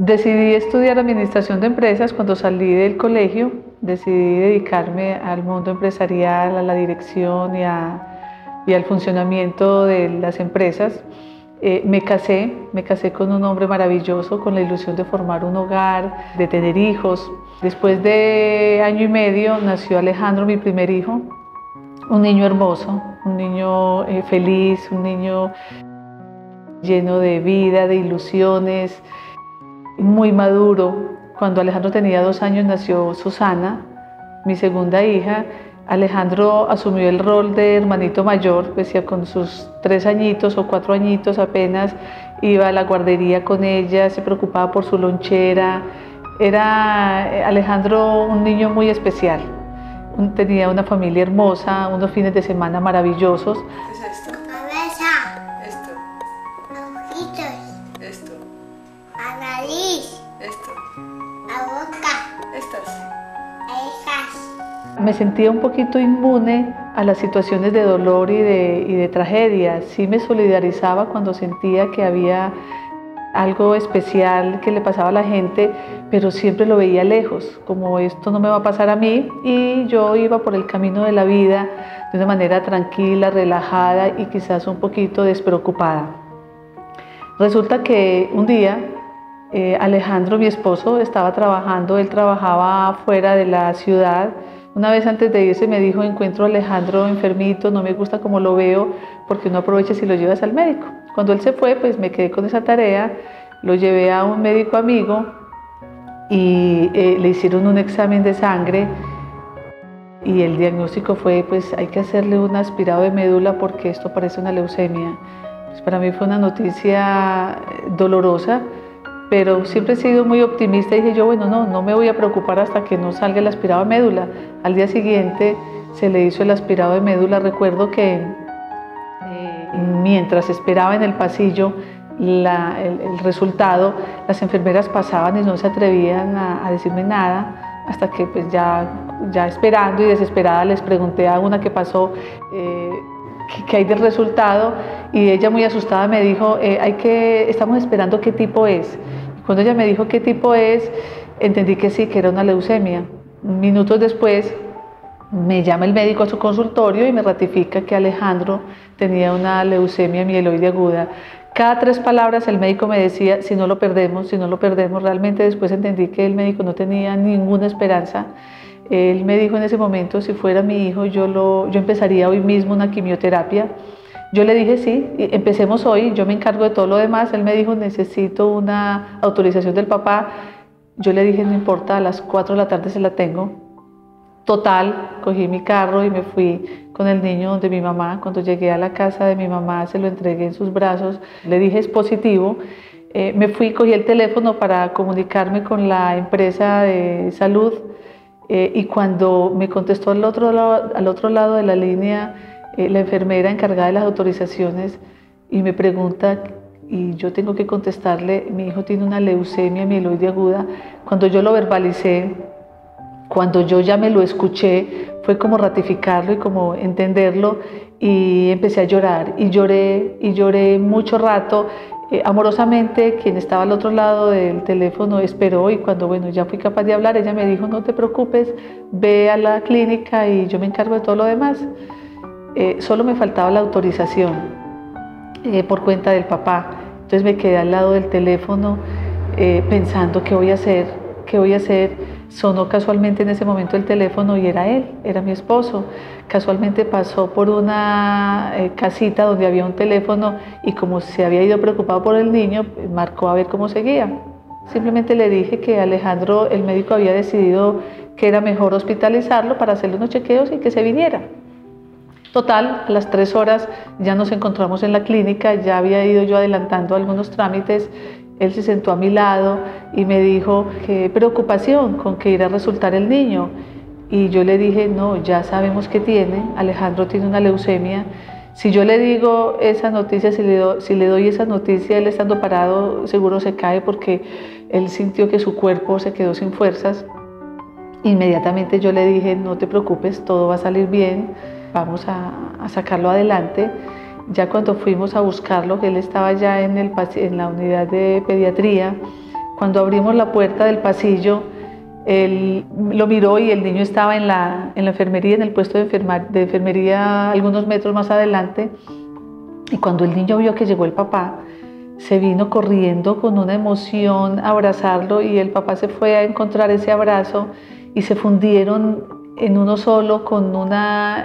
Decidí estudiar administración de empresas cuando salí del colegio. Decidí dedicarme al mundo empresarial, a la dirección y al funcionamiento de las empresas. Me casé con un hombre maravilloso, con la ilusión de formar un hogar, de tener hijos. Después de año y medio nació Alejandro, mi primer hijo, un niño hermoso, un niño feliz, un niño lleno de vida, de ilusiones, muy maduro. Cuando Alejandro tenía 2 años nació Susana, mi segunda hija. Alejandro asumió el rol de hermanito mayor, pues ya con sus 3 añitos o 4 añitos apenas iba a la guardería con ella, se preocupaba por su lonchera. Era Alejandro un niño muy especial. Tenía una familia hermosa, unos fines de semana maravillosos. ¿Qué es esto? Cabeza, Esto, ojitos, esto, la nariz, esto, la boca, estas. esas. Me sentía un poquito inmune a las situaciones de dolor y de tragedia. Sí me solidarizaba cuando sentía que había algo especial que le pasaba a la gente, pero siempre lo veía lejos, como esto no me va a pasar a mí, y yo iba por el camino de la vida de una manera tranquila, relajada y quizás un poquito despreocupada. Resulta que un día Alejandro, mi esposo, estaba trabajando, él trabajaba fuera de la ciudad. Una vez antes de irse me dijo: encuentro a Alejandro enfermito, no me gusta como lo veo, porque no aproveches y lo llevas al médico. Cuando él se fue, pues me quedé con esa tarea, lo llevé a un médico amigo y le hicieron un examen de sangre y el diagnóstico fue: pues hay que hacerle un aspirado de médula porque esto parece una leucemia. Pues para mí fue una noticia dolorosa, pero siempre he sido muy optimista y dije yo: bueno, no me voy a preocupar hasta que no salga el aspirado de médula. Al día siguiente se le hizo el aspirado de médula. Recuerdo que mientras esperaba en el pasillo el resultado, las enfermeras pasaban y no se atrevían a decirme nada, hasta que pues ya esperando y desesperada les pregunté a una que pasó qué hay del resultado, y ella muy asustada me dijo: estamos esperando qué tipo es. Y cuando ella me dijo qué tipo es, entendí que sí, que era una leucemia. Minutos después me llama el médico a su consultorio y me ratifica que Alejandro tenía una leucemia mieloide aguda. Cada 3 palabras el médico me decía: si no lo perdemos, si no lo perdemos. Realmente después entendí que el médico no tenía ninguna esperanza. Él me dijo en ese momento: si fuera mi hijo, yo empezaría hoy mismo una quimioterapia. Yo le dije: sí, empecemos hoy, yo me encargo de todo lo demás. Él me dijo: necesito una autorización del papá. Yo le dije: no importa, a las 4 de la tarde se la tengo. Total, cogí mi carro y me fui con el niño donde mi mamá. Cuando llegué a la casa de mi mamá, se lo entregué en sus brazos, le dije: es positivo. Me fui, cogí el teléfono para comunicarme con la empresa de salud, y cuando me contestó al otro lado de la línea la enfermera encargada de las autorizaciones y me pregunta, y yo tengo que contestarle: mi hijo tiene una leucemia mieloide aguda. Cuando yo lo verbalicé, cuando yo ya me lo escuché, fue como ratificarlo y como entenderlo, y empecé a llorar y lloré mucho rato. Amorosamente, quien estaba al otro lado del teléfono esperó, y cuando ya fui capaz de hablar, ella me dijo: no te preocupes, ve a la clínica y yo me encargo de todo lo demás. Solo me faltaba la autorización por cuenta del papá. Entonces me quedé al lado del teléfono pensando: ¿qué voy a hacer? ¿Qué voy a hacer? Sonó casualmente en ese momento el teléfono y era él, era mi esposo. Casualmente pasó por una casita donde había un teléfono y como se había ido preocupado por el niño, marcó a ver cómo seguía. Simplemente le dije que Alejandro, el médico había decidido que era mejor hospitalizarlo para hacerle unos chequeos y que se viniera. Total, a las 3 horas ya nos encontramos en la clínica, ya había ido yo adelantando algunos trámites. Él se sentó a mi lado y me dijo: qué preocupación con que irá a resultar el niño. Y yo le dije: no, ya sabemos qué tiene, Alejandro tiene una leucemia. Si yo le digo esa noticia, si le doy esa noticia, él estando parado seguro se cae, porque él sintió que su cuerpo se quedó sin fuerzas. Inmediatamente yo le dije: no te preocupes, todo va a salir bien, vamos a sacarlo adelante. Ya cuando fuimos a buscarlo, que él estaba ya en la unidad de pediatría, Cuando abrimos la puerta del pasillo, él lo miró y el niño estaba en la enfermería, en el puesto de enfermería algunos metros más adelante. Y cuando el niño vio que llegó el papá, se vino corriendo con una emoción a abrazarlo, y el papá se fue a encontrar ese abrazo y se fundieron en uno solo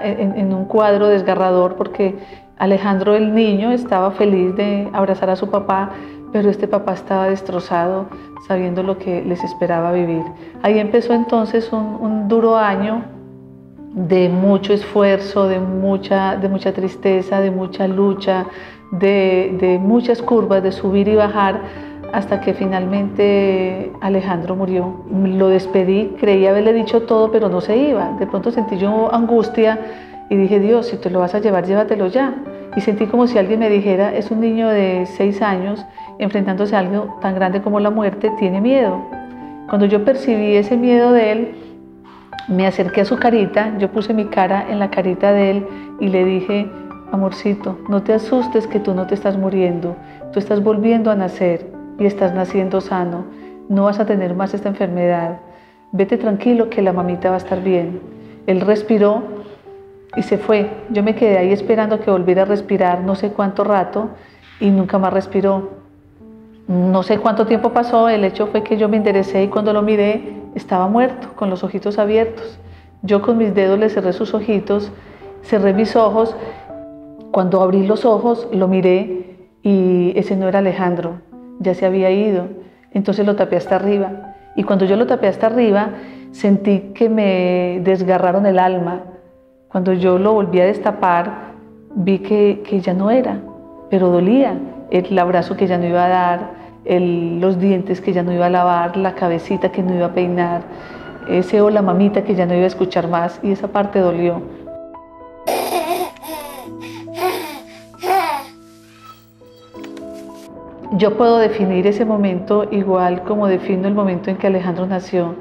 en un cuadro desgarrador, porque Alejandro, el niño, estaba feliz de abrazar a su papá, pero este papá estaba destrozado, sabiendo lo que les esperaba vivir. Ahí empezó entonces un duro año de mucho esfuerzo, de mucha tristeza, de mucha lucha, de muchas curvas, de subir y bajar, hasta que finalmente Alejandro murió. Lo despedí, creí haberle dicho todo, pero no se iba. De pronto sentí yo angustia y dije: Dios, si te lo vas a llevar, llévatelo ya. Y sentí como si alguien me dijera: es un niño de 6 años enfrentándose a algo tan grande como la muerte, tiene miedo. Cuando yo percibí ese miedo de él, me acerqué a su carita, yo puse mi cara en la carita de él y le dije: amorcito, no te asustes, que tú no te estás muriendo, tú estás volviendo a nacer y estás naciendo sano, no vas a tener más esta enfermedad, vete tranquilo que la mamita va a estar bien. Él respiró y se fue. Yo me quedé ahí esperando que volviera a respirar no sé cuánto rato y nunca más respiró. No sé cuánto tiempo pasó, el hecho fue que yo me enderecé y cuando lo miré estaba muerto, con los ojitos abiertos. Yo con mis dedos le cerré sus ojitos, cerré mis ojos. Cuando abrí los ojos lo miré y ese no era Alejandro, ya se había ido. Entonces lo tapé hasta arriba, y cuando yo lo tapé hasta arriba sentí que me desgarraron el alma. Cuando yo lo volví a destapar vi que ya no era, pero dolía. El abrazo que ya no iba a dar, los dientes que ya no iba a lavar, la cabecita que no iba a peinar, ese hola mamita que ya no iba a escuchar más, y esa parte dolió. Yo puedo definir ese momento igual como defino el momento en que Alejandro nació.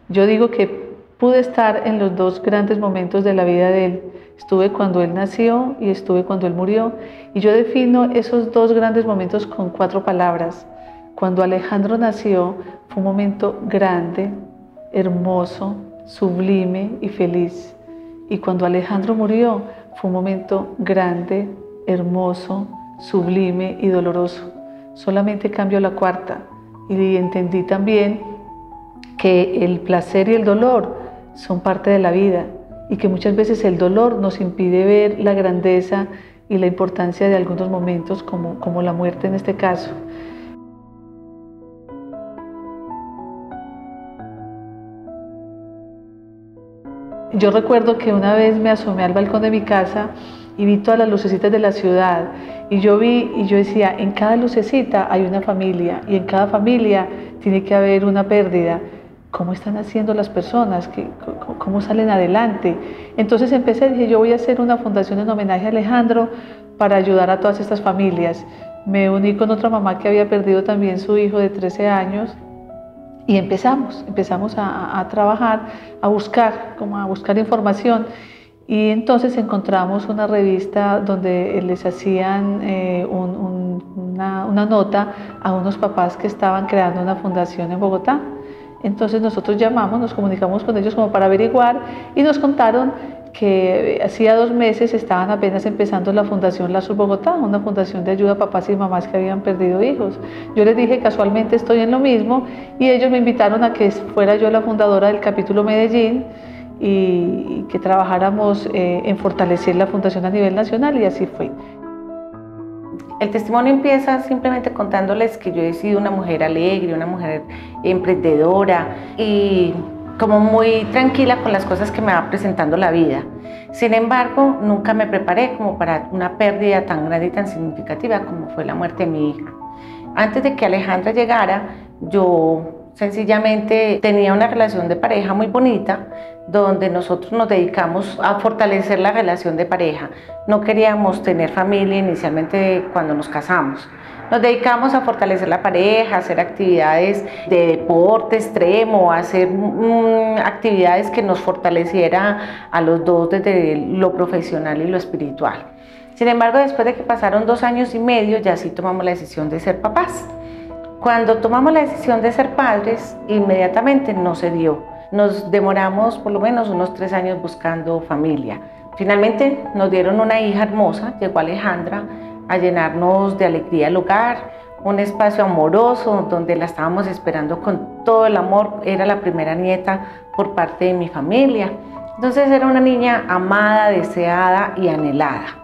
Yo digo que pude estar en los dos grandes momentos de la vida de él. Estuve cuando él nació y estuve cuando él murió. Y yo defino esos dos grandes momentos con 4 palabras. Cuando Alejandro nació fue un momento grande, hermoso, sublime y feliz. Y cuando Alejandro murió fue un momento grande, hermoso, sublime y doloroso. Solamente cambio la 4ª y entendí también que el placer y el dolor son parte de la vida, y que muchas veces el dolor nos impide ver la grandeza y la importancia de algunos momentos, como la muerte en este caso. Yo recuerdo que una vez me asomé al balcón de mi casa y vi todas las lucecitas de la ciudad, y yo decía: en cada lucecita hay una familia, y en cada familia tiene que haber una pérdida. ¿Cómo están haciendo las personas? ¿Cómo salen adelante? Entonces dije: yo voy a hacer una fundación en homenaje a Alejandro para ayudar a todas estas familias. Me uní con otra mamá que había perdido también su hijo de 13 años, y empezamos a trabajar, a buscar información. Y entonces encontramos una revista donde les hacían una nota a unos papás que estaban creando una fundación en Bogotá. Entonces nosotros nos comunicamos con ellos como para averiguar, y nos contaron que hacía 2 meses estaban apenas empezando la Fundación Lazos Bogotá, una fundación de ayuda a papás y mamás que habían perdido hijos. Yo les dije: casualmente estoy en lo mismo, y ellos me invitaron a que fuera yo la fundadora del capítulo Medellín y que trabajáramos en fortalecer la fundación a nivel nacional, y así fue. El testimonio empieza simplemente contándoles que yo he sido una mujer alegre, una mujer emprendedora y como muy tranquila con las cosas que me va presentando la vida. Sin embargo, nunca me preparé como para una pérdida tan grande y tan significativa como fue la muerte de mi hija. Antes de que Alejandra llegara, yo sencillamente tenía una relación de pareja muy bonita, donde nosotros nos dedicamos a fortalecer la relación de pareja. No queríamos tener familia inicialmente cuando nos casamos. Nos dedicamos a fortalecer la pareja, a hacer actividades de deporte extremo, a hacer actividades que nos fortaleciera a los dos desde lo profesional y lo espiritual. Sin embargo, después de que pasaron 2 años y medio, ya sí tomamos la decisión de ser papás. Cuando tomamos la decisión de ser padres, inmediatamente no se dio. Nos demoramos por lo menos unos 3 años buscando familia. Finalmente nos dieron una hija hermosa, llegó Alejandra a llenarnos de alegría el hogar, un espacio amoroso donde la estábamos esperando con todo el amor. Era la primera nieta por parte de mi familia. Entonces era una niña amada, deseada y anhelada.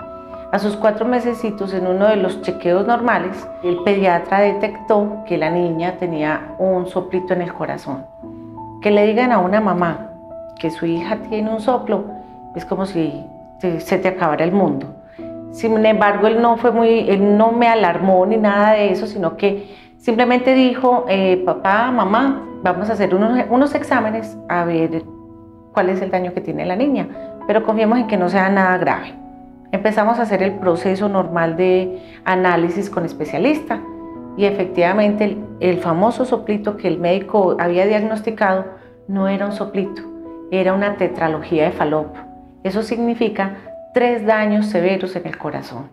A sus 4 mesecitos, en uno de los chequeos normales, el pediatra detectó que la niña tenía un soplito en el corazón. Que le digan a una mamá que su hija tiene un soplo es como si se te acabara el mundo. Sin embargo, él no me alarmó ni nada de eso, sino que simplemente dijo, papá, mamá, vamos a hacer unos exámenes a ver cuál es el daño que tiene la niña, pero confiemos en que no sea nada grave. Empezamos a hacer el proceso normal de análisis con especialista y efectivamente el famoso soplito que el médico había diagnosticado no era un soplito, era una tetralogía de Fallot. Eso significa 3 daños severos en el corazón.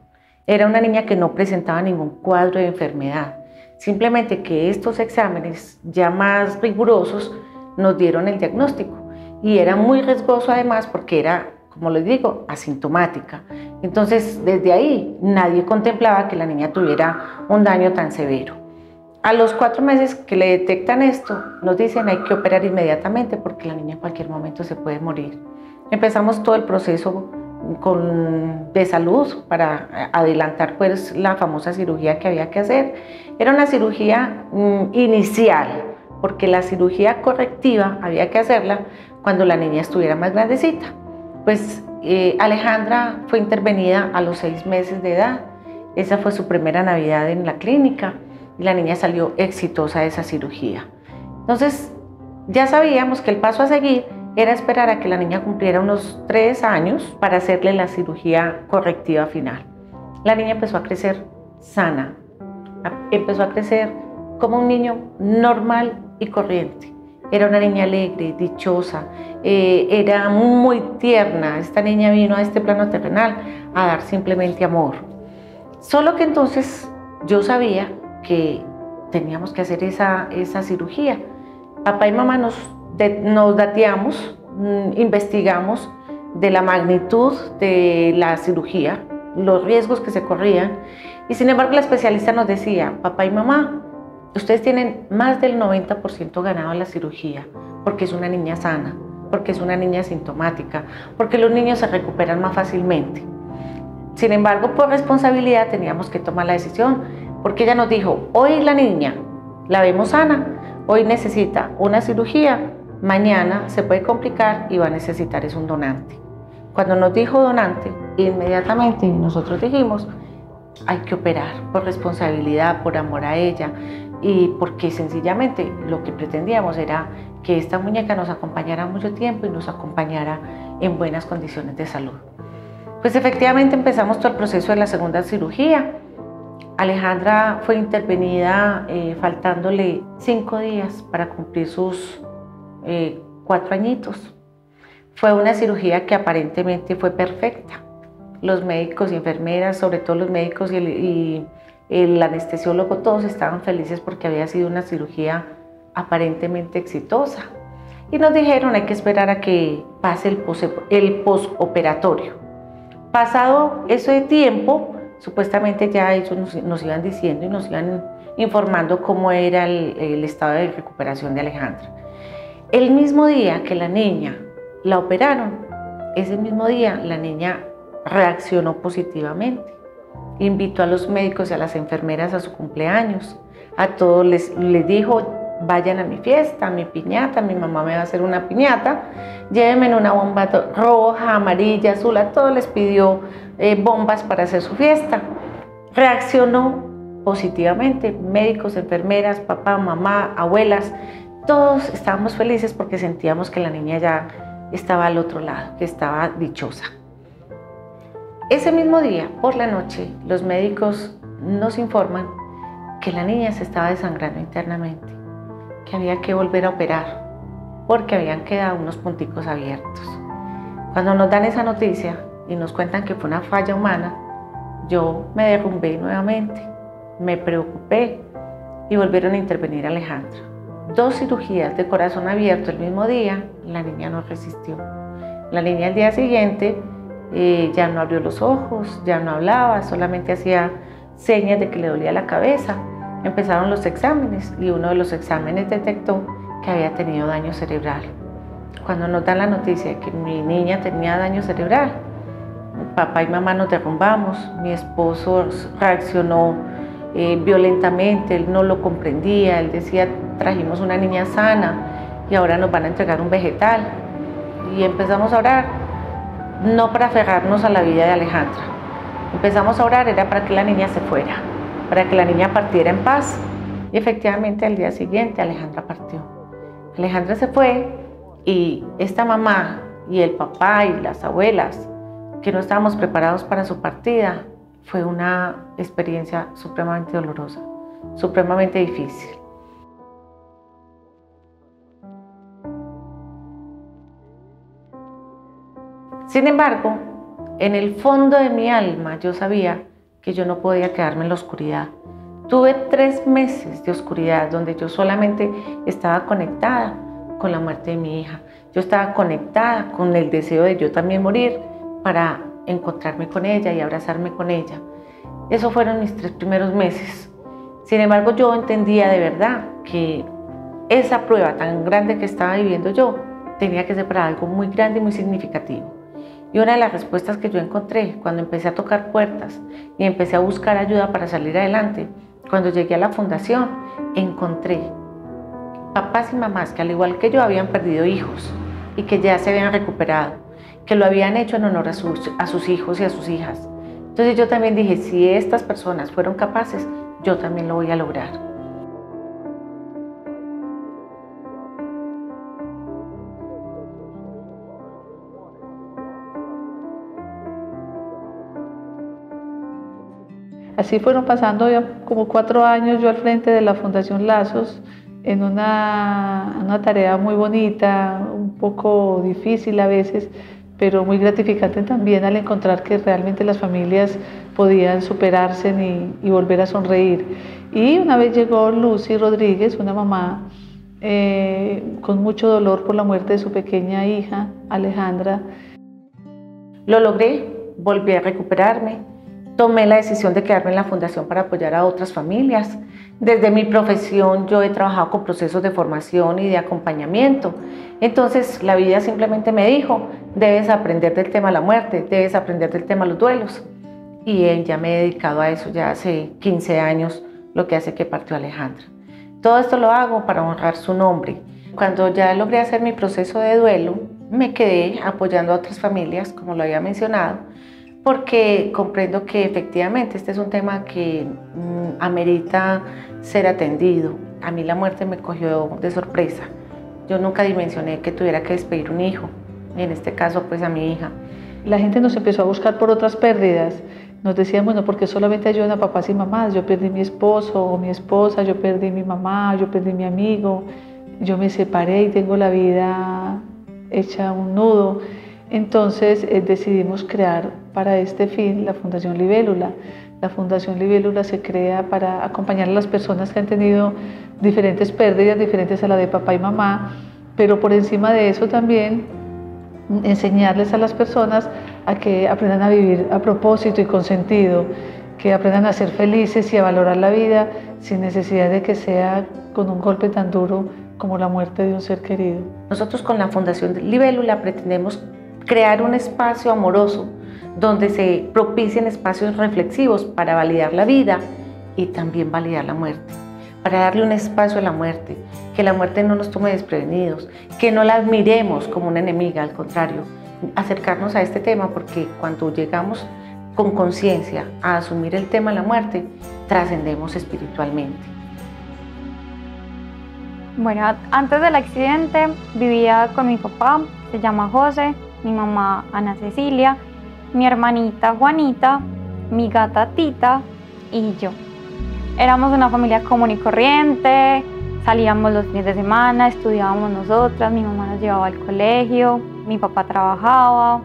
Era una niña que no presentaba ningún cuadro de enfermedad, simplemente que estos exámenes ya más rigurosos nos dieron el diagnóstico y era muy riesgoso además porque era, como les digo, asintomática. Entonces, desde ahí nadie contemplaba que la niña tuviera un daño tan severo. A los 4 meses que le detectan esto, nos dicen hay que operar inmediatamente porque la niña en cualquier momento se puede morir. Empezamos todo el proceso de salud para adelantar pues la famosa cirugía que había que hacer. Era una cirugía inicial, porque la cirugía correctiva había que hacerla cuando la niña estuviera más grandecita. Pues Alejandra fue intervenida a los 6 meses de edad. Esa fue su primera Navidad en la clínica y la niña salió exitosa de esa cirugía. Entonces ya sabíamos que el paso a seguir era esperar a que la niña cumpliera unos 3 años para hacerle la cirugía correctiva final. La niña empezó a crecer sana, empezó a crecer como un niño normal y corriente. Era una niña alegre, dichosa, era muy tierna. Esta niña vino a este plano terrenal a dar simplemente amor. Solo que entonces yo sabía que teníamos que hacer esa cirugía. Papá y mamá nos dateamos, investigamos de la magnitud de la cirugía, los riesgos que se corrían, y sin embargo la especialista nos decía, papá y mamá, ustedes tienen más del 90% ganado en la cirugía, porque es una niña sana, porque es una niña asintomática, porque los niños se recuperan más fácilmente. Sin embargo, por responsabilidad teníamos que tomar la decisión, porque ella nos dijo, hoy la niña la vemos sana, hoy necesita una cirugía, mañana se puede complicar y va a necesitar un donante. Cuando nos dijo donante, inmediatamente nosotros dijimos, hay que operar por responsabilidad, por amor a ella y porque sencillamente lo que pretendíamos era que esta muñeca nos acompañara mucho tiempo y nos acompañara en buenas condiciones de salud. Pues efectivamente empezamos todo el proceso de la segunda cirugía. Alejandra fue intervenida faltándole 5 días para cumplir sus 4 añitos. Fue una cirugía que aparentemente fue perfecta. Los médicos y enfermeras, sobre todo los médicos y el anestesiólogo, todos estaban felices porque había sido una cirugía aparentemente exitosa. Y nos dijeron hay que esperar a que pase el postoperatorio. Pasado ese tiempo, supuestamente ya ellos nos iban diciendo y nos iban informando cómo era el estado de recuperación de Alejandra. El mismo día que la niña la operaron, ese mismo día la niña reaccionó positivamente. Invitó a los médicos y a las enfermeras a su cumpleaños. A todos les dijo, vayan a mi fiesta, a mi piñata, mi mamá me va a hacer una piñata, llévenme una bomba roja, amarilla, azul, a todos les pidió bombas para hacer su fiesta. Reaccionó positivamente, médicos, enfermeras, papá, mamá, abuelas, todos estábamos felices porque sentíamos que la niña ya estaba al otro lado, que estaba dichosa. Ese mismo día, por la noche, los médicos nos informan que la niña se estaba desangrando internamente, que había que volver a operar porque habían quedado unos punticos abiertos. Cuando nos dan esa noticia y nos cuentan que fue una falla humana, yo me derrumbé nuevamente, me preocupé y volvieron a intervenir a Alejandra. 2 cirugías de corazón abierto el mismo día, la niña no resistió. La niña al día siguiente ya no abrió los ojos, ya no hablaba, solamente hacía señas de que le dolía la cabeza. Empezaron los exámenes y uno de los exámenes detectó que había tenido daño cerebral. Cuando nos dan la noticia de que mi niña tenía daño cerebral, papá y mamá nos derrumbamos. Mi esposo reaccionó violentamente, él no lo comprendía, él decía, trajimos una niña sana y ahora nos van a entregar un vegetal. Y empezamos a orar, no para aferrarnos a la vida de Alejandra. Empezamos a orar, era para que la niña se fuera, para que la niña partiera en paz. Y efectivamente al día siguiente Alejandra partió. Alejandra se fue y esta mamá y el papá y las abuelas, que no estábamos preparados para su partida, fue una experiencia supremamente dolorosa, supremamente difícil. Sin embargo, en el fondo de mi alma yo sabía que yo no podía quedarme en la oscuridad. Tuve 3 meses de oscuridad donde yo solamente estaba conectada con la muerte de mi hija. Yo estaba conectada con el deseo de yo también morir para encontrarme con ella y abrazarme con ella. Esos fueron mis 3 primeros meses. Sin embargo, yo entendía de verdad que esa prueba tan grande que estaba viviendo yo tenía que ser para algo muy grande y muy significativo. Y una de las respuestas que yo encontré cuando empecé a tocar puertas y empecé a buscar ayuda para salir adelante, cuando llegué a la fundación, encontré papás y mamás que al igual que yo habían perdido hijos y que ya se habían recuperado, que lo habían hecho en honor a sus hijos y a sus hijas. Entonces yo también dije, si estas personas fueron capaces, yo también lo voy a lograr. Así fueron pasando ya como 4 años yo al frente de la Fundación Lazos, en una tarea muy bonita, un poco difícil a veces, pero muy gratificante también al encontrar que realmente las familias podían superarse y volver a sonreír. Y una vez llegó Lucy Rodríguez, una mamá con mucho dolor por la muerte de su pequeña hija, Alejandra. Lo logré, volví a recuperarme. Tomé la decisión de quedarme en la fundación para apoyar a otras familias. Desde mi profesión yo he trabajado con procesos de formación y de acompañamiento. Entonces la vida simplemente me dijo, debes aprender del tema de la muerte, debes aprender del tema de los duelos. Y ya me he dedicado a eso ya hace 15 años, lo que hace que partió Alejandra. Todo esto lo hago para honrar su nombre. Cuando ya logré hacer mi proceso de duelo, me quedé apoyando a otras familias, como lo había mencionado, porque comprendo que efectivamente este es un tema que amerita ser atendido. A mí la muerte me cogió de sorpresa. Yo nunca dimensioné que tuviera que despedir un hijo, y en este caso pues a mi hija. La gente nos empezó a buscar por otras pérdidas. Nos decían, bueno, porque solamente ayudan a papás y mamás. Yo perdí mi esposo o mi esposa, yo perdí mi mamá, yo perdí mi amigo, yo me separé y tengo la vida hecha un nudo. Entonces decidimos crear para este fin la Fundación Libélula. La Fundación Libélula se crea para acompañar a las personas que han tenido diferentes pérdidas, diferentes a la de papá y mamá, pero por encima de eso también enseñarles a las personas a que aprendan a vivir a propósito y con sentido, que aprendan a ser felices y a valorar la vida sin necesidad de que sea con un golpe tan duro como la muerte de un ser querido. Nosotros con la Fundación Libélula pretendemos crear un espacio amoroso donde se propicien espacios reflexivos para validar la vida y también validar la muerte, para darle un espacio a la muerte, que la muerte no nos tome desprevenidos, que no la miremos como una enemiga, al contrario, acercarnos a este tema, porque cuando llegamos con conciencia a asumir el tema de la muerte, trascendemos espiritualmente. Bueno, antes del accidente vivía con mi papá, se llama José, mi mamá Ana Cecilia, mi hermanita Juanita, mi gata Tita y yo. Éramos una familia común y corriente, salíamos los fines de semana, estudiábamos nosotras, mi mamá nos llevaba al colegio, mi papá trabajaba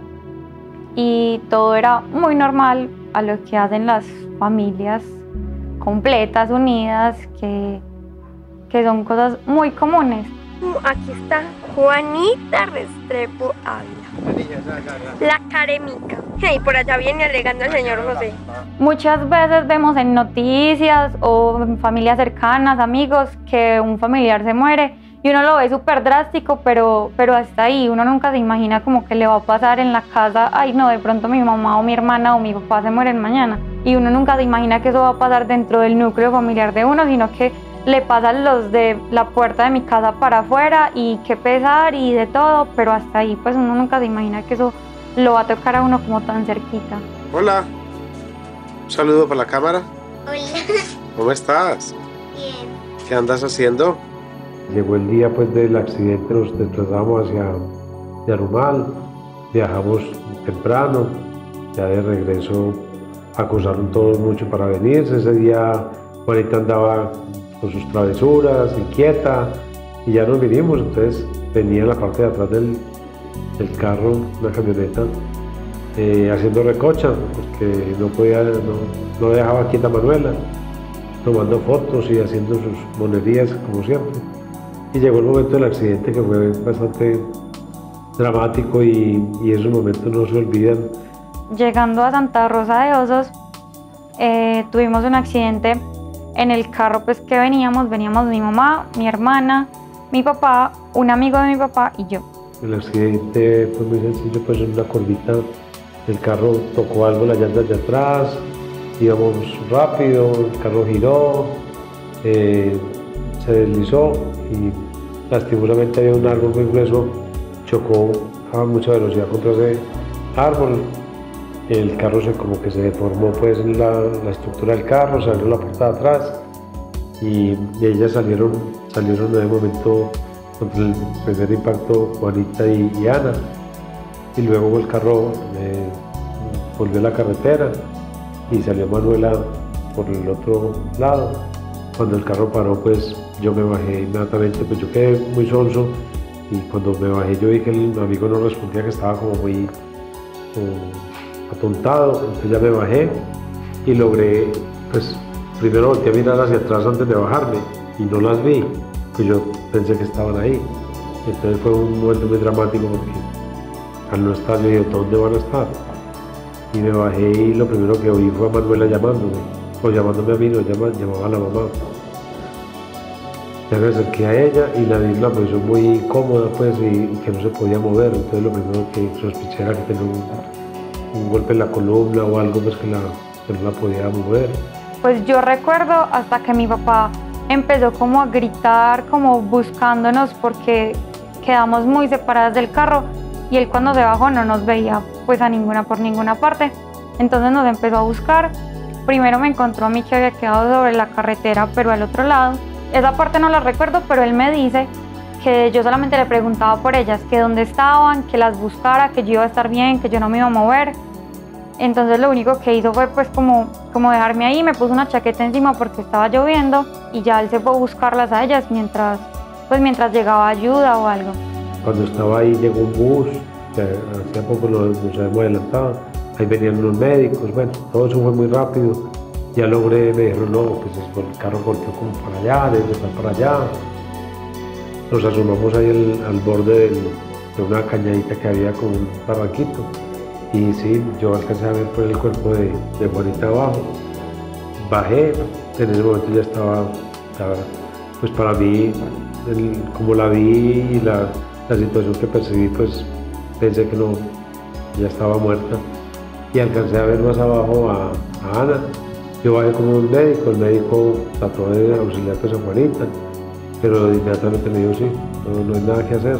y todo era muy normal a lo que hacen las familias completas, unidas, que que son cosas muy comunes. Aquí está Juanita Restrepo Ávila, la caremica. Y por allá viene alegando el señor José. Muchas veces vemos en noticias o en familias cercanas, amigos, que un familiar se muere y uno lo ve súper drástico, pero hasta ahí uno nunca se imagina como que le va a pasar en la casa, ay no, de pronto mi mamá o mi hermana o mi papá se mueren mañana, y uno nunca se imagina que eso va a pasar dentro del núcleo familiar de uno, sino que le pasan los de la puerta de mi casa para afuera y qué pesar y de todo, pero hasta ahí pues uno nunca se imagina que eso lo va a tocar a uno como tan cerquita. Hola, un saludo para la cámara. Hola. ¿Cómo estás? Bien. ¿Qué andas haciendo? Llegó el día pues del accidente, nos desplazamos hacia Yarumal, viajamos temprano, ya de regreso acosaron todos mucho para venirse. Ese día Juanita andaba con sus travesuras, inquieta, y ya nos vinimos. Entonces venía en la parte de atrás del carro, una camioneta, haciendo recocha, porque no dejaba quieta a Manuela, tomando fotos y haciendo sus monerías como siempre. Y llegó el momento del accidente, que fue bastante dramático, y esos momentos no se olvidan. Llegando a Santa Rosa de Osos, tuvimos un accidente en el carro pues que veníamos mi mamá, mi hermana, mi papá, un amigo de mi papá y yo. El accidente fue muy sencillo, pues en una curvita el carro tocó algo, la llanta de atrás, íbamos rápido, el carro giró, se deslizó y lastimosamente había un árbol muy grueso, chocó a mucha velocidad contra ese árbol. El carro como que se deformó pues la estructura del carro, salió la puerta de atrás y ellas salieron en el momento contra el primer impacto Juanita y Ana, y luego el carro volvió a la carretera y salió Manuela por el otro lado. Cuando el carro paró, pues yo me bajé inmediatamente, pues yo quedé muy sonso, y cuando me bajé yo vi que el amigo no respondía, que estaba como muy atontado. Entonces ya me bajé y logré, pues primero volteé a mirar hacia atrás antes de bajarme y no las vi, pues yo pensé que estaban ahí. Entonces fue un momento muy dramático, porque al no estar yo dije, ¿dónde van a estar? Y me bajé y lo primero que oí fue a Manuela llamándome, o llamándome a mí, llamaba a la mamá. Ya me acerqué a ella y la vi en una posición muy cómoda, pues, y que no se podía mover. Entonces lo primero que sospeché era que tenía un golpe en la columna o algo, pues que no la podía mover. Pues yo recuerdo hasta que mi papá empezó como a gritar, como buscándonos, porque quedamos muy separadas del carro y él cuando se bajó no nos veía pues por ninguna parte. Entonces nos empezó a buscar. Primero me encontró a mí, que había quedado sobre la carretera pero al otro lado. Esa parte no la recuerdo, pero él me dice que yo solamente le preguntaba por ellas, que dónde estaban, que las buscara, que yo iba a estar bien, que yo no me iba a mover. Entonces lo único que hizo fue pues como dejarme ahí, me puso una chaqueta encima porque estaba lloviendo, y ya él se fue a buscarlas a ellas mientras llegaba ayuda o algo. Cuando estaba ahí llegó un bus, que hacía poco nos habíamos adelantado, ahí venían unos médicos, bueno, todo eso fue muy rápido. Ya logré, me dijeron, no, pues el carro golpeó como para allá, debe estar para allá. Nos asomamos ahí al borde de una cañadita que había con un barranquito. Y sí, yo alcancé a ver por el cuerpo de Juanita abajo. Bajé, en ese momento ya estaba, pues para mí, como la vi y la situación que percibí, pues pensé que no, ya estaba muerta. Y alcancé a ver más abajo a Ana. Yo bajé como un médico, el médico trató de auxiliar pues a Juanita, pero inmediatamente me dijo, sí, no hay nada que hacer.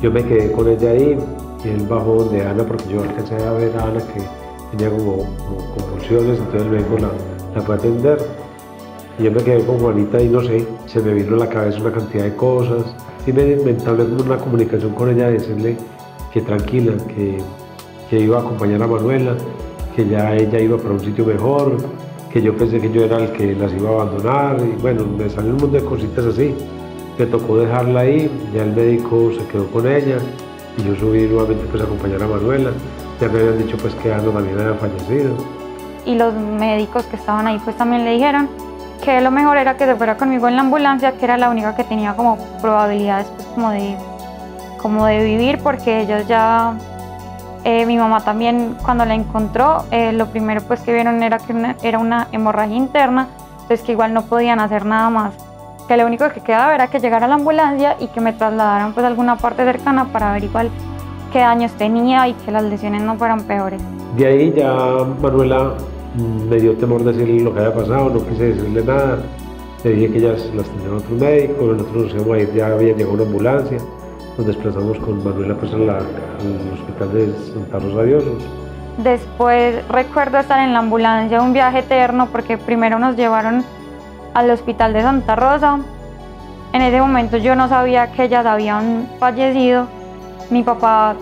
Yo me quedé con ella ahí, y él bajó donde Ana, porque yo alcancé a ver a Ana que tenía como convulsiones, entonces el médico la fue a atender. Y yo me quedé con Juanita y no sé, se me vino a la cabeza una cantidad de cosas, y me entablé una comunicación con ella, decirle que tranquila, que iba a acompañar a Manuela, que ya ella iba para un sitio mejor, que yo pensé que yo era el que las iba a abandonar, y bueno, me salió un montón de cositas así. Me tocó dejarla ahí, ya el médico se quedó con ella, y yo subí nuevamente pues a acompañar a Manuela. Ya me habían dicho pues que Ana también había fallecido. Y los médicos que estaban ahí pues también le dijeron que lo mejor era que se fuera conmigo en la ambulancia, que era la única que tenía como probabilidades pues, como de vivir, porque ellos ya, mi mamá también cuando la encontró, lo primero pues que vieron era que era una hemorragia interna, entonces que igual no podían hacer nada más, que lo único que quedaba era que llegara a la ambulancia y que me trasladaran pues a alguna parte cercana para ver igual qué daños tenía y que las lesiones no fueran peores. De ahí ya Manuela me dio temor decirle lo que había pasado, no quise decirle nada. Le dije que ellas las tenían otros médicos, nosotros nos íbamos a ir, ya había llegado una ambulancia. Nos desplazamos con Manuela pues, al hospital de Santa Rosa de Osos. Después recuerdo estar en la ambulancia, un viaje eterno, porque primero nos llevaron al hospital de Santa Rosa. En ese momento yo no sabía que ellas habían fallecido. Mi papá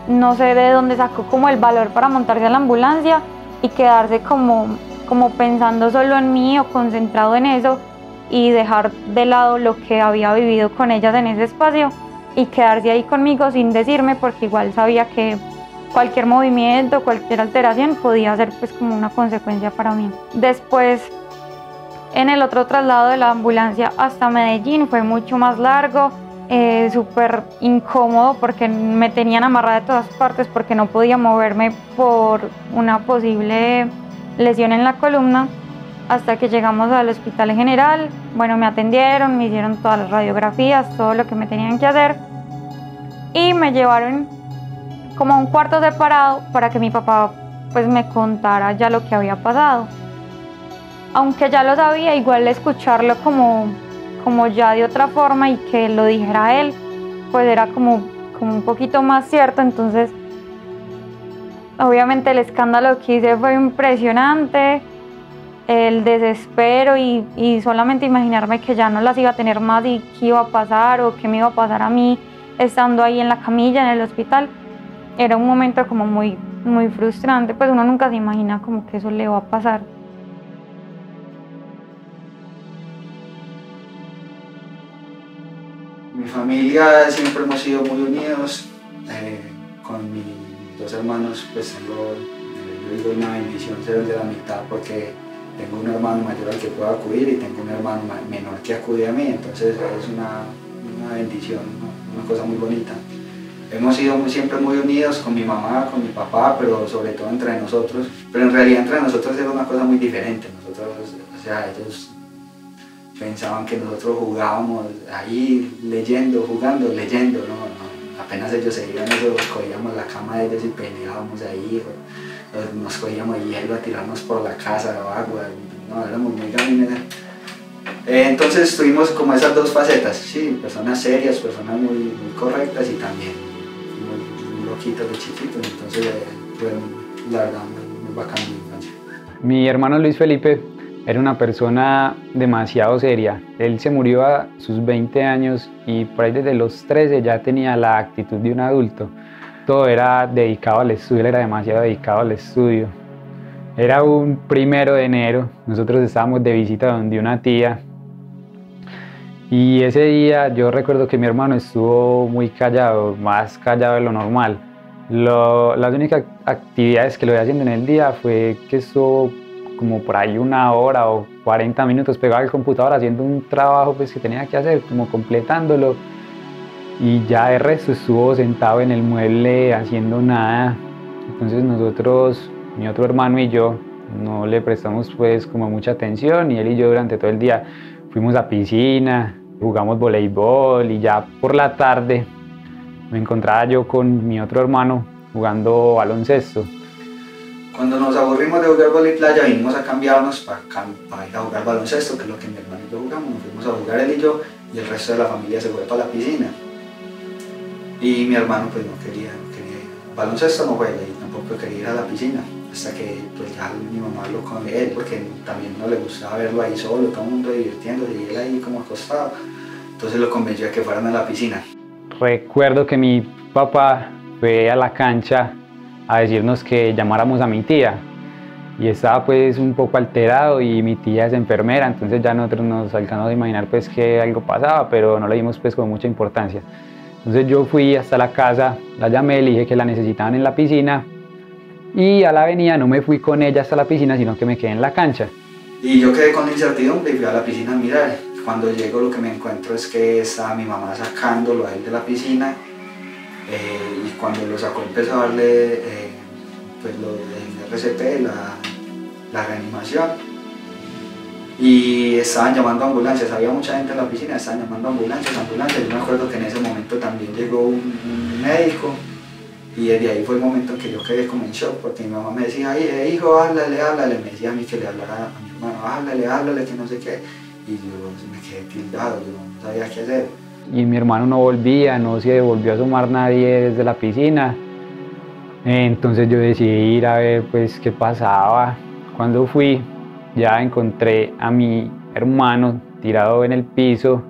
no sé de dónde sacó como el valor para montarse a la ambulancia y quedarse como pensando solo en mí o concentrado en eso y dejar de lado lo que había vivido con ellas en ese espacio y quedarse ahí conmigo sin decirme, porque igual sabía que cualquier movimiento, cualquier alteración podía ser pues como una consecuencia para mí. Después, en el otro traslado de la ambulancia hasta Medellín fue mucho más largo, súper incómodo porque me tenían amarrada de todas partes porque no podía moverme por una posible lesión en la columna, hasta que llegamos al hospital general. Bueno, me atendieron, me hicieron todas las radiografías, todo lo que me tenían que hacer y me llevaron como a un cuarto separado para que mi papá pues me contara ya lo que había pasado. Aunque ya lo sabía, igual escucharlo como ya de otra forma y que lo dijera él, pues era como un poquito más cierto. Entonces, obviamente el escándalo que hice fue impresionante, el desespero y solamente imaginarme que ya no las iba a tener más y qué iba a pasar o qué me iba a pasar a mí estando ahí en la camilla en el hospital. Era un momento como muy frustrante, pues uno nunca se imagina como que eso le va a pasar. Mi familia siempre hemos sido muy unidos, con mis dos hermanos pues tengo, yo digo una bendición ser de la mitad porque tengo un hermano mayor al que puedo acudir y tengo un hermano menor que acude a mí, entonces es una bendición, una cosa muy bonita. Hemos sido siempre muy unidos con mi mamá, con mi papá, pero sobre todo entre nosotros, pero en realidad entre nosotros era una cosa muy diferente. Nosotros, o sea, ellos pensaban que nosotros jugábamos ahí jugando, leyendo, no, apenas ellos se iban, nosotros cogíamos la cama de ellos y peleábamos ahí, nos cogíamos hielo a tirarnos por la casa, agua, no, éramos muy gamines. Entonces tuvimos como esas dos facetas, sí, personas serias, personas muy correctas y también muy loquitos de chiquitos, entonces fue la verdad muy bacán mi infancia. Mi hermano Luis Felipe era una persona demasiado seria. Él se murió a sus 20 años y por ahí desde los 13 ya tenía la actitud de un adulto. Todo era dedicado al estudio, él era demasiado dedicado al estudio. Era un 1 de enero, nosotros estábamos de visita donde una tía y ese día yo recuerdo que mi hermano estuvo muy callado, más callado de lo normal. Las únicas actividades que lo veía haciendo en el día fue que estuvo como por ahí 1 hora o 40 minutos pegado al computador haciendo un trabajo pues, que tenía que hacer, como completándolo, y ya de resto estuvo sentado en el mueble haciendo nada. Entonces nosotros, mi otro hermano y yo, no le prestamos pues como mucha atención y él y yo durante todo el día fuimos a piscina, jugamos voleibol y ya por la tarde me encontraba yo con mi otro hermano jugando baloncesto. Cuando nos aburrimos de jugar vóley playa, vinimos a cambiarnos para ir a jugar baloncesto, que es lo que mi hermano y yo jugamos. Nos fuimos a jugar él y yo, y el resto de la familia se fue para la piscina. Y mi hermano pues no quería baloncesto no juega y tampoco quería ir a la piscina, hasta que pues ya mi mamá habló con él, porque también no le gustaba verlo ahí solo, todo el mundo divirtiéndose y él ahí como acostado. Entonces lo convenció de que fueran a la piscina. Recuerdo que mi papá fue a la cancha a decirnos que llamáramos a mi tía y estaba pues un poco alterado y mi tía es enfermera, entonces ya nosotros nos alcanzamos a imaginar pues que algo pasaba, pero no le dimos pues con mucha importancia. Entonces yo fui hasta la casa, la llamé, le dije que la necesitaban en la piscina y a la avenida no me fui con ella hasta la piscina, sino que me quedé en la cancha. Y yo quedé con la incertidumbre y fui a la piscina a mirar. Cuando llego lo que me encuentro es que estaba mi mamá sacándolo a él de la piscina, y cuando lo sacó empezó a darle pues lo del RCP, la reanimación, y estaban llamando ambulancias. Había mucha gente en la piscina, estaban llamando ambulancias. Yo me acuerdo que en ese momento también llegó un médico, y desde ahí fue el momento en que yo quedé como en shock, porque mi mamá me decía, hijo, háblale, me decía a mí que le hablara a mi hermano, háblale, que no sé qué, y yo me quedé tildado, yo no sabía qué hacer. Y mi hermano no volvía, no se volvió a asomar nadie desde la piscina. Entonces yo decidí ir a ver pues qué pasaba. Cuando fui, ya encontré a mi hermano tirado en el piso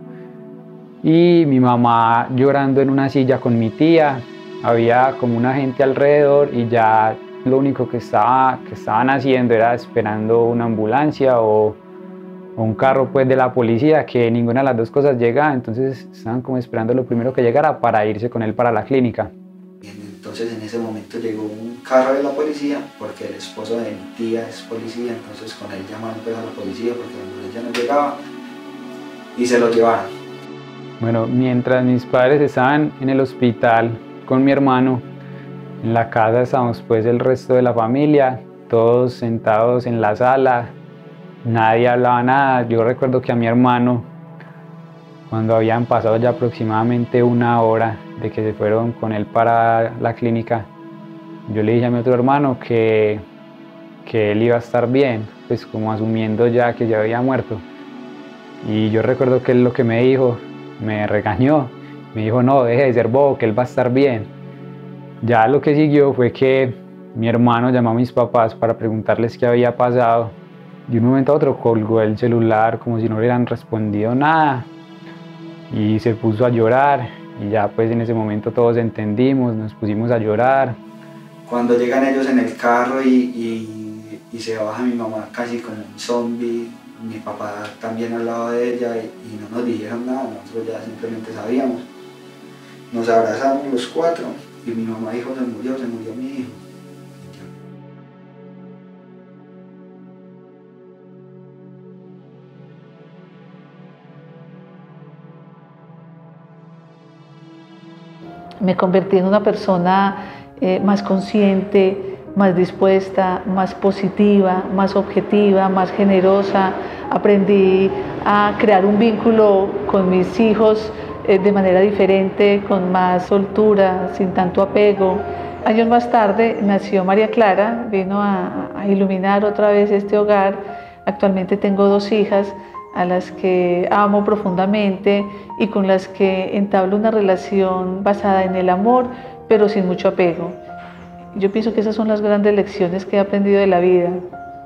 y mi mamá llorando en una silla con mi tía. Había como una gente alrededor y ya lo único que estaban haciendo era esperando una ambulancia o un carro pues de la policía, que ninguna de las dos cosas llegaba. Entonces estaban como esperando lo primero que llegara para irse con él para la clínica. Entonces en ese momento llegó un carro de la policía, porque el esposo de mi tía es policía, entonces con él llamaron pues a la policía porque la ambulancia no llegaba y se lo llevaron. Bueno, mientras mis padres estaban en el hospital con mi hermano, en la casa estábamos pues el resto de la familia, todos sentados en la sala, nadie hablaba nada. Yo recuerdo que a mi hermano, cuando habían pasado ya aproximadamente una hora de que se fueron con él para la clínica, yo le dije a mi otro hermano que él iba a estar bien, pues como asumiendo ya que ya había muerto. Y yo recuerdo que él lo que me dijo, me regañó, me dijo, no, deje de ser bobo, que él va a estar bien. Ya lo que siguió fue que mi hermano llamó a mis papás para preguntarles qué había pasado. De un momento a otro colgó el celular como si no le hubieran respondido nada y se puso a llorar, y ya pues en ese momento todos entendimos, nos pusimos a llorar. Cuando llegan ellos en el carro y se baja mi mamá casi como un zombie, mi papá también hablaba de ella y no nos dijeron nada, nosotros ya simplemente sabíamos. Nos abrazamos los cuatro y mi mamá dijo, se murió mi hijo. Me convertí en una persona más consciente, más dispuesta, más positiva, más objetiva, más generosa. Aprendí a crear un vínculo con mis hijos de manera diferente, con más soltura, sin tanto apego. Años más tarde nació María Clara, vino a iluminar otra vez este hogar. Actualmente tengo 2 hijas a las que amo profundamente y con las que entablo una relación basada en el amor, pero sin mucho apego. Yo pienso que esas son las grandes lecciones que he aprendido de la vida.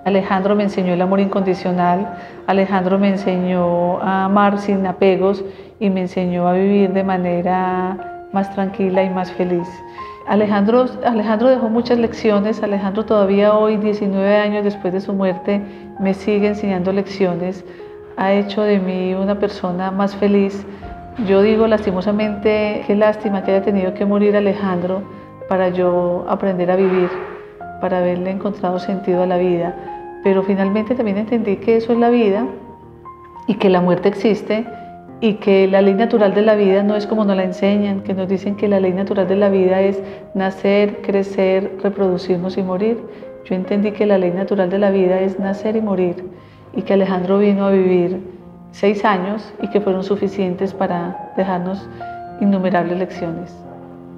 Alejandro me enseñó el amor incondicional, Alejandro me enseñó a amar sin apegos y me enseñó a vivir de manera más tranquila y más feliz. Alejandro dejó muchas lecciones. Alejandro todavía hoy, 19 años después de su muerte, me sigue enseñando lecciones. Ha hecho de mí una persona más feliz. Yo digo lastimosamente, qué lástima que haya tenido que morir Alejandro para yo aprender a vivir, para haberle encontrado sentido a la vida. Pero finalmente también entendí que eso es la vida y que la muerte existe y que la ley natural de la vida no es como nos la enseñan, que nos dicen que la ley natural de la vida es nacer, crecer, reproducirnos y morir. Yo entendí que la ley natural de la vida es nacer y morir, y que Alejandro vino a vivir 6 años y que fueron suficientes para dejarnos innumerables lecciones.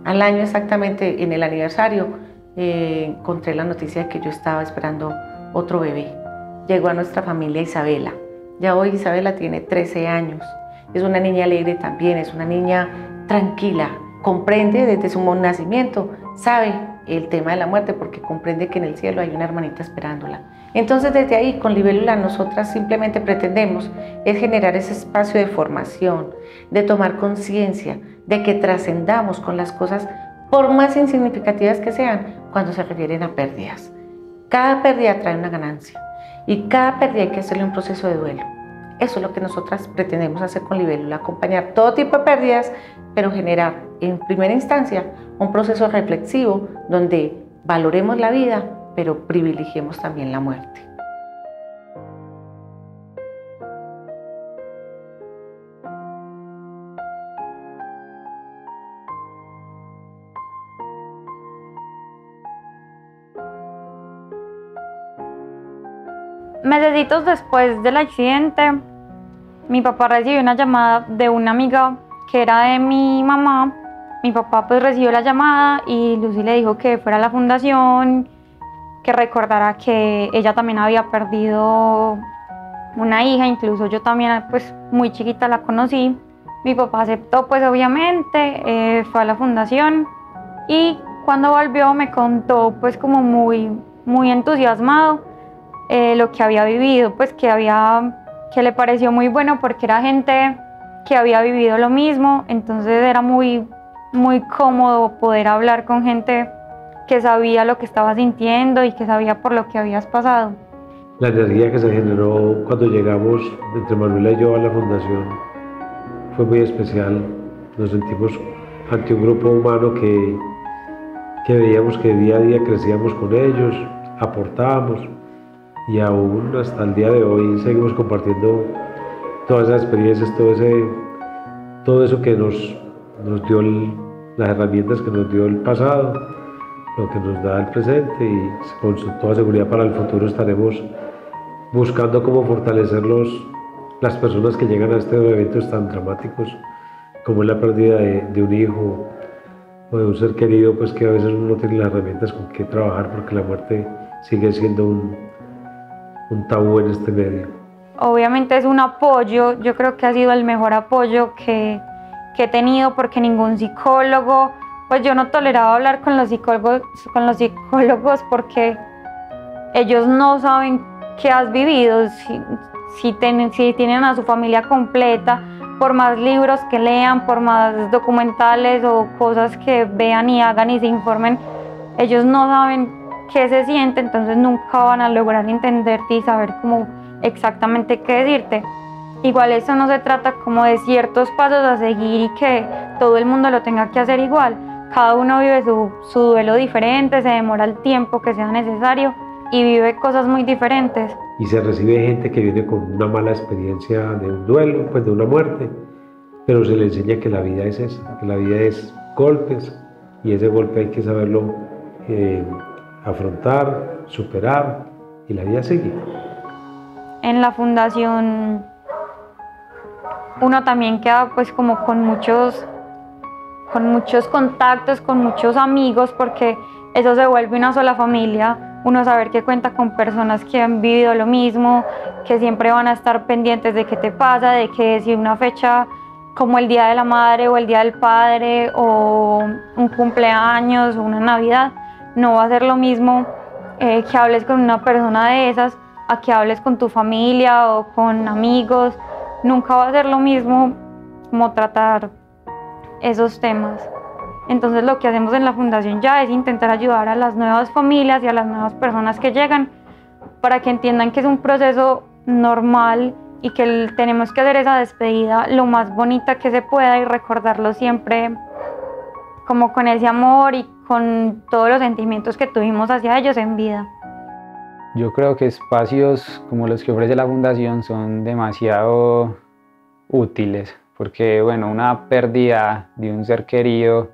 Al año exactamente, en el aniversario, encontré la noticia de que yo estaba esperando otro bebé. Llegó a nuestra familia Isabela. Ya hoy Isabela tiene 13 años. Es una niña alegre también, es una niña tranquila. Comprende desde su nacimiento, sabe el tema de la muerte porque comprende que en el cielo hay una hermanita esperándola. Entonces desde ahí con Libélula nosotras simplemente pretendemos es generar ese espacio de formación, de tomar conciencia, de que trascendamos con las cosas por más insignificativas que sean cuando se refieren a pérdidas. Cada pérdida trae una ganancia y cada pérdida hay que hacerle un proceso de duelo. Eso es lo que nosotras pretendemos hacer con Libélula, acompañar todo tipo de pérdidas, pero generar en primera instancia un proceso reflexivo donde valoremos la vida, pero privilegiemos también la muerte. Mesecitos después del accidente, mi papá recibió una llamada de una amiga que era de mi mamá. Mi papá pues recibió la llamada y Lucy le dijo que fuera a la fundación, que recordara que ella también había perdido una hija, incluso yo también pues muy chiquita la conocí. Mi papá aceptó pues obviamente, fue a la fundación y cuando volvió me contó pues como muy entusiasmado lo que había vivido, pues que le pareció muy bueno porque era gente que había vivido lo mismo, entonces era muy cómodo poder hablar con gente que sabía lo que estaba sintiendo y que sabía por lo que habías pasado. La energía que se generó cuando llegamos entre Manuela y yo a la fundación fue muy especial. Nos sentimos ante un grupo humano que veíamos que día a día crecíamos con ellos, aportábamos y aún hasta el día de hoy seguimos compartiendo todas esas experiencias, todo eso que nos dio las herramientas que nos dio el pasado, lo que nos da el presente, y con toda seguridad para el futuro estaremos buscando cómo fortalecer las personas que llegan a estos eventos tan dramáticos como es la pérdida de un hijo o de un ser querido, pues que a veces uno no tiene las herramientas con que trabajar porque la muerte sigue siendo un tabú en este medio. Obviamente es un apoyo, yo creo que ha sido el mejor apoyo que he tenido, porque ningún psicólogo, pues yo no toleraba hablar con los psicólogos porque ellos no saben qué has vivido, si tienen a su familia completa, por más libros que lean, por más documentales o cosas que vean y hagan y se informen, ellos no saben qué se siente, entonces nunca van a lograr entenderte y saber cómo exactamente qué decirte. Igual eso no se trata como de ciertos pasos a seguir y que todo el mundo lo tenga que hacer igual. Cada uno vive su duelo diferente, se demora el tiempo que sea necesario y vive cosas muy diferentes. Y se recibe gente que viene con una mala experiencia de un duelo, pues de una muerte, pero se le enseña que la vida es esa, que la vida es golpes y ese golpe hay que saberlo afrontar, superar y la vida sigue. En la fundación uno también queda pues como con muchos contactos, con muchos amigos, porque eso se vuelve una sola familia. Uno saber que cuenta con personas que han vivido lo mismo, que siempre van a estar pendientes de qué te pasa, de que si una fecha como el Día de la Madre o el Día del Padre o un cumpleaños o una Navidad, no va a ser lo mismo que hables con una persona de esas a que hables con tu familia o con amigos. Nunca va a ser lo mismo como tratar esos temas. Entonces lo que hacemos en la fundación ya es intentar ayudar a las nuevas familias y a las nuevas personas que llegan para que entiendan que es un proceso normal y que tenemos que hacer esa despedida lo más bonita que se pueda y recordarlo siempre como con ese amor y con todos los sentimientos que tuvimos hacia ellos en vida. Yo creo que espacios como los que ofrece la fundación son demasiado útiles, porque bueno, una pérdida de un ser querido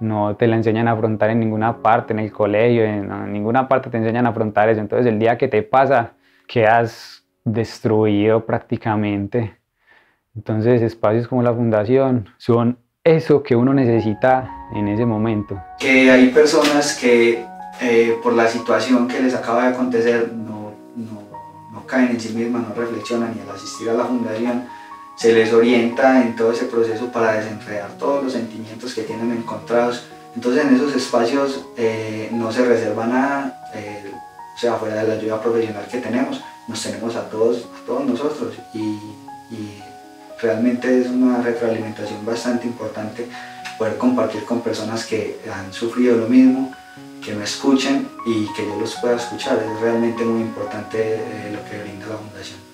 no te la enseñan a afrontar en ninguna parte, en el colegio, en ninguna parte te enseñan a afrontar eso. Entonces el día que te pasa, quedas destruido prácticamente. Entonces espacios como la fundación son eso que uno necesita en ese momento. Hay personas que por la situación que les acaba de acontecer no caen en sí mismas, no reflexionan, y al asistir a la fundación se les orienta en todo ese proceso para desenredar todos los sentimientos que tienen encontrados. Entonces en esos espacios no se reserva nada, o sea, fuera de la ayuda profesional que tenemos, nos tenemos a todos nosotros y realmente es una retroalimentación bastante importante poder compartir con personas que han sufrido lo mismo, que me escuchen y que yo los pueda escuchar. Es realmente muy importante lo que brinda la fundación.